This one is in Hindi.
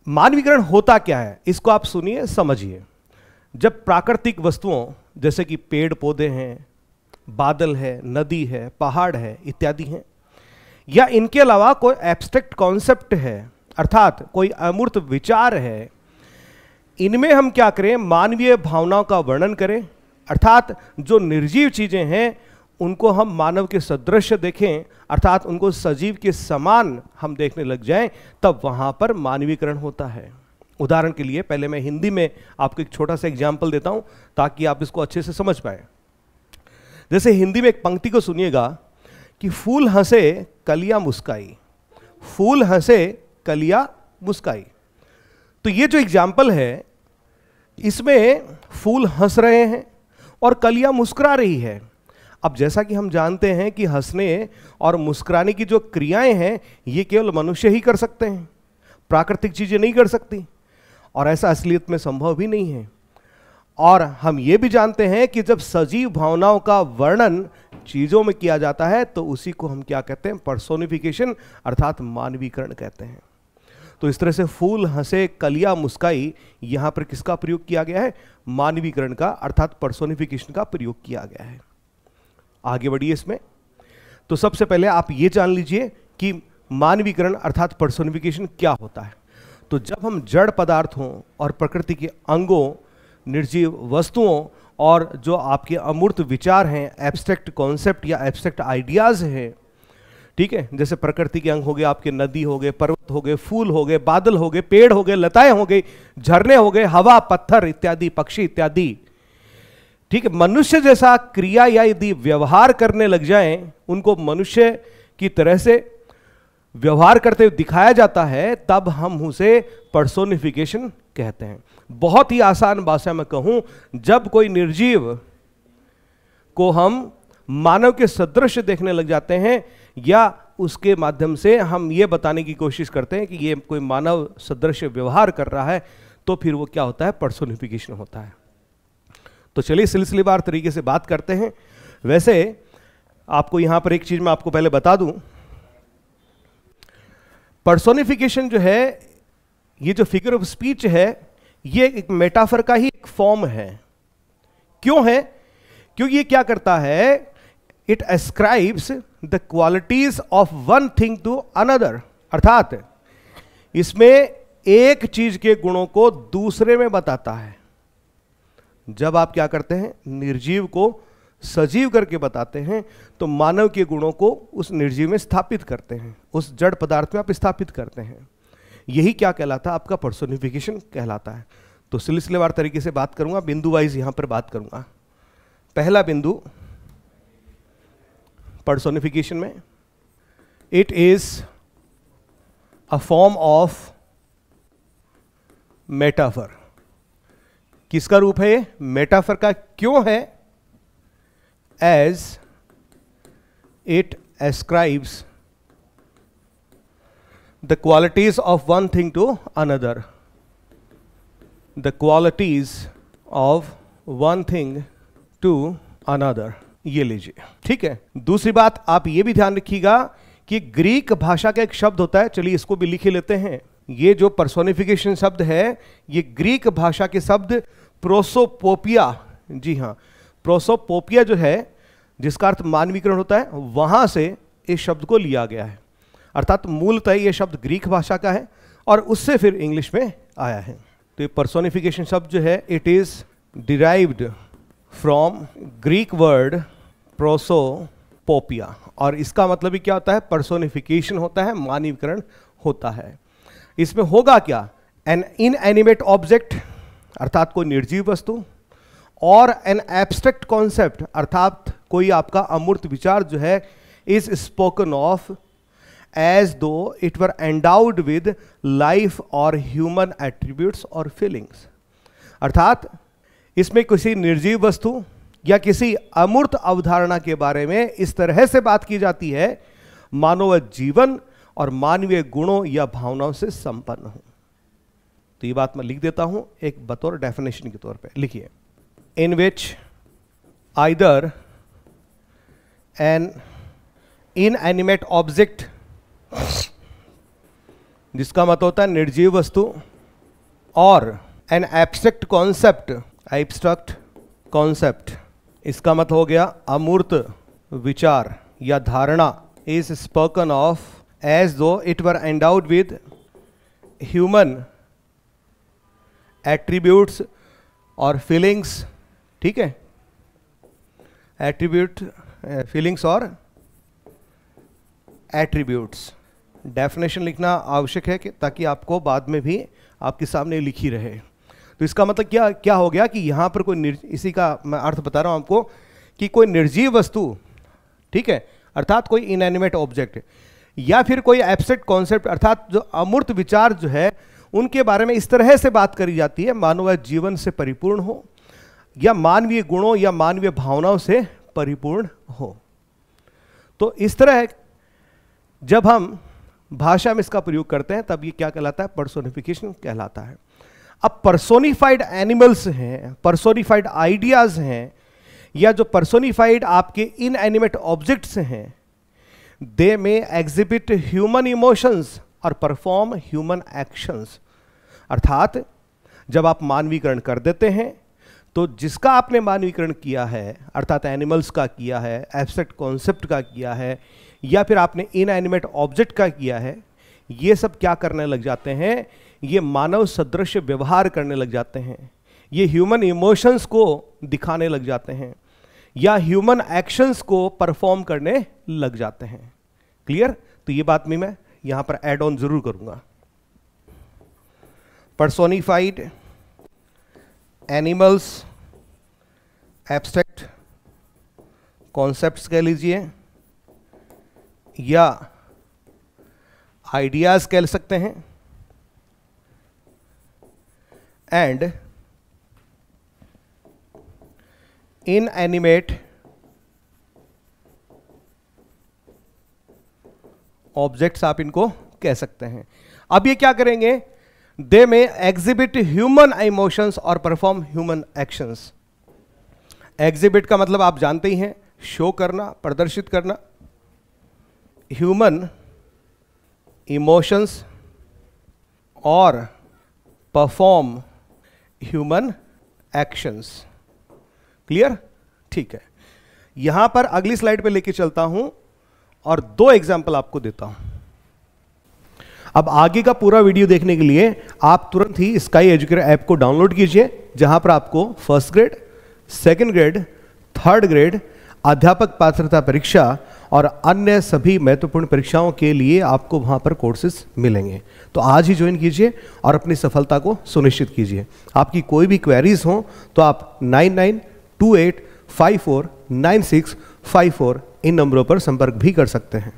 मानवीकरण होता क्या है, इसको आप सुनिए, समझिए। जब प्राकृतिक वस्तुओं जैसे कि पेड़ पौधे हैं, बादल है, नदी है, पहाड़ है इत्यादि हैं, या इनके अलावा कोई एब्स्ट्रैक्ट कॉन्सेप्ट है, अर्थात कोई अमूर्त विचार है, इनमें हम क्या करें, मानवीय भावनाओं का वर्णन करें, अर्थात जो निर्जीव चीजें हैं उनको हम मानव के सदृश देखें, अर्थात उनको सजीव के समान हम देखने लग जाएं, तब वहां पर मानवीकरण होता है। उदाहरण के लिए पहले मैं हिंदी में आपको एक छोटा सा एग्जाम्पल देता हूं ताकि आप इसको अच्छे से समझ पाए। जैसे हिंदी में एक पंक्ति को सुनिएगा कि फूल हंसे कलियां मुस्काई, फूल हंसे कलियां मुस्काई। तो ये जो एग्जाम्पल है इसमें फूल हंस रहे हैं और कलियां मुस्कुरा रही है। अब जैसा कि हम जानते हैं कि हंसने और मुस्कुराने की जो क्रियाएं हैं ये केवल मनुष्य ही कर सकते हैं, प्राकृतिक चीजें नहीं कर सकती, और ऐसा असलियत में संभव भी नहीं है। और हम ये भी जानते हैं कि जब सजीव भावनाओं का वर्णन चीजों में किया जाता है तो उसी को हम क्या कहते हैं, पर्सोनिफिकेशन अर्थात मानवीकरण कहते हैं। तो इस तरह से फूल हंसे कलियां मुस्काई, यहां पर किसका प्रयोग किया गया है, मानवीकरण का अर्थात पर्सोनिफिकेशन का प्रयोग किया गया है। आगे बढ़िए इसमें। तो सबसे पहले आप ये जान लीजिए कि मानवीकरण अर्थात पर्सोनिफिकेशन क्या होता है। तो जब हम जड़ पदार्थों और प्रकृति के अंगों, निर्जीव वस्तुओं और जो आपके अमूर्त विचार हैं, एब्स्ट्रैक्ट कॉन्सेप्ट या एब्स्ट्रैक्ट आइडियाज हैं, ठीक है, जैसे प्रकृति के अंग हो गए आपके, नदी हो गए, पर्वत हो गए, फूल हो गए, बादल हो गए, पेड़ हो गए, लताएं हो गई, झरने हो गए, हवा, पत्थर इत्यादि, पक्षी इत्यादि, ठीक है। मनुष्य जैसा क्रिया या यदि व्यवहार करने लग जाएं, उनको मनुष्य की तरह से व्यवहार करते हुए दिखाया जाता है, तब हम उसे पर्सोनिफिकेशन कहते हैं। बहुत ही आसान भाषा में कहूं, जब कोई निर्जीव को हम मानव के सदृश देखने लग जाते हैं या उसके माध्यम से हम ये बताने की कोशिश करते हैं कि ये कोई मानव सदृश व्यवहार कर रहा है, तो फिर वो क्या होता है, पर्सोनिफिकेशन होता है। तो चलिए सिलसिलेवार तरीके से बात करते हैं। वैसे आपको यहां पर एक चीज मैं आपको पहले बता दूं, पर्सोनिफिकेशन जो है, ये जो फिगर ऑफ स्पीच है, ये एक मेटाफर का ही एक फॉर्म है। क्यों है? क्योंकि ये क्या करता है, it ascribes the qualities of one thing to another, अर्थात इसमें एक चीज के गुणों को दूसरे में बताता है। जब आप क्या करते हैं, निर्जीव को सजीव करके बताते हैं, तो मानव के गुणों को उस निर्जीव में स्थापित करते हैं, उस जड़ पदार्थ में आप स्थापित करते हैं। यही क्या कहलाता है, आपका पर्सोनिफिकेशन कहलाता है। तो सिलसिलेवार तरीके से बात करूंगा, बिंदु वाइज यहां पर बात करूंगा। पहला बिंदु पर्सोनिफिकेशन में, it is a form of metaphor. किसका रूप है ये, मेटाफर का। क्यों है? As it ascribes the qualities of one thing to another, the qualities of one thing to another, ये लीजिए, ठीक है। दूसरी बात आप ये भी ध्यान रखिएगा कि ग्रीक भाषा का एक शब्द होता है, चलिए इसको भी लिखे लेते हैं। ये जो पर्सोनिफिकेशन शब्द है, ये ग्रीक भाषा के शब्द प्रोसोपोपिया, जी हाँ, प्रोसोपोपिया जो है, जिसका अर्थ मानवीकरण होता है, वहां से इस शब्द को लिया गया है। अर्थात मूलतः ये शब्द ग्रीक भाषा का है और उससे फिर इंग्लिश में आया है। तो ये पर्सोनिफिकेशन शब्द जो है, it is derived from Greek word prosopopoeia, और इसका मतलब ही क्या होता है, पर्सोनिफिकेशन होता है, मानवीकरण होता है। इसमें होगा क्या, एन इनएनिमेट ऑब्जेक्ट अर्थात कोई निर्जीव वस्तु, और एन एब्स्ट्रैक्ट कॉन्सेप्ट अर्थात कोई आपका अमूर्त विचार जो है, is spoken of as though it were endowed with life और ह्यूमन एट्रीब्यूट्स और फीलिंग्स। अर्थात इसमें किसी निर्जीव वस्तु या किसी अमूर्त अवधारणा के बारे में इस तरह से बात की जाती है मानो वह जीवन और मानवीय गुणों या भावनाओं से संपन्न हो। तो ये बात मैं लिख देता हूं एक बतौर डेफिनेशन के तौर पे, लिखिए, इन विच आइदर एन इनएनिमेट ऑब्जेक्ट, जिसका मतलब होता है निर्जीव वस्तु, और एन एब्स्ट्रैक्ट कॉन्सेप्ट, इसका मतलब हो गया अमूर्त विचार या धारणा, is spoken of as though it were endowed with human attributes और फीलिंग्स, ठीक है, एट्रीब्यूट, फीलिंग्स और एट्रीब्यूट्स। डेफिनेशन लिखना आवश्यक है कि ताकि आपको बाद में भी आपके सामने लिखी रहे। तो इसका मतलब क्या हो गया कि यहाँ पर कोई इसी का मैं अर्थ बता रहा हूँ आपको कि कोई निर्जीव वस्तु, ठीक है, अर्थात कोई इनएनिमेट ऑब्जेक्ट, या फिर कोई एब्स्ट्रैक्ट कॉन्सेप्ट अर्थात जो अमूर्त विचार जो है उनके बारे में इस तरह से बात करी जाती है मानो वह जीवन से परिपूर्ण हो या मानवीय गुणों या मानवीय भावनाओं से परिपूर्ण हो। तो इस तरह जब हम भाषा में इसका प्रयोग करते हैं तब ये क्या कहलाता है? पर्सोनिफिकेशन कहलाता है। अब पर्सोनिफाइड एनिमल्स हैं, पर्सोनिफाइड आइडियाज हैं, या जो पर्सोनिफाइड आपके इनएनिमेट ऑब्जेक्ट्स हैं, दे में एग्जिबिट ह्यूमन इमोशंस और परफॉर्म ह्यूमन एक्शंस। अर्थात जब आप मानवीकरण कर देते हैं तो जिसका आपने मानवीकरण किया है, अर्थात एनिमल्स का किया है, एब्स्ट्रैक्ट कॉन्सेप्ट का किया है, या फिर आपने इनएनिमेट ऑब्जेक्ट का किया है, ये सब क्या करने लग जाते हैं? ये मानव सदृश व्यवहार करने लग जाते हैं, ये ह्यूमन इमोशंस को दिखाने लग जाते हैं, या ह्यूमन एक्शंस को परफॉर्म करने लग जाते हैं। क्लियर? तो ये बात भी मैं यहां पर ऐड ऑन जरूर करूंगा। पर्सोनिफाइड एनिमल्स, एब्स्ट्रैक्ट कॉन्सेप्ट्स कह लीजिए या आइडियाज कह सकते हैं, एंड इनएनिमेट ऑब्जेक्ट्स आप इनको कह सकते हैं। अब ये क्या करेंगे? दे में एग्जिबिट ह्यूमन इमोशंस और परफॉर्म ह्यूमन एक्शंस। एग्जिबिट का मतलब आप जानते ही हैं, शो करना, प्रदर्शित करना। ह्यूमन इमोशंस और परफॉर्म ह्यूमन एक्शंस। क्लियर? ठीक है, यहां पर अगली स्लाइड पे लेके चलता हूं और दो एग्जाम्पल आपको देता हूं। अब आगे का पूरा वीडियो देखने के लिए आप तुरंत ही स्काई एजुकेटर ऐप को डाउनलोड कीजिए, जहां पर आपको first grade, second grade, third grade, अध्यापक पात्रता परीक्षा और अन्य सभी महत्वपूर्ण परीक्षाओं के लिए आपको वहां पर कोर्सेज मिलेंगे। तो आज ही ज्वाइन कीजिए और अपनी सफलता को सुनिश्चित कीजिए। आपकी कोई भी क्वेरीज हो तो आप 9928549654 इन नंबरों पर संपर्क भी कर सकते हैं।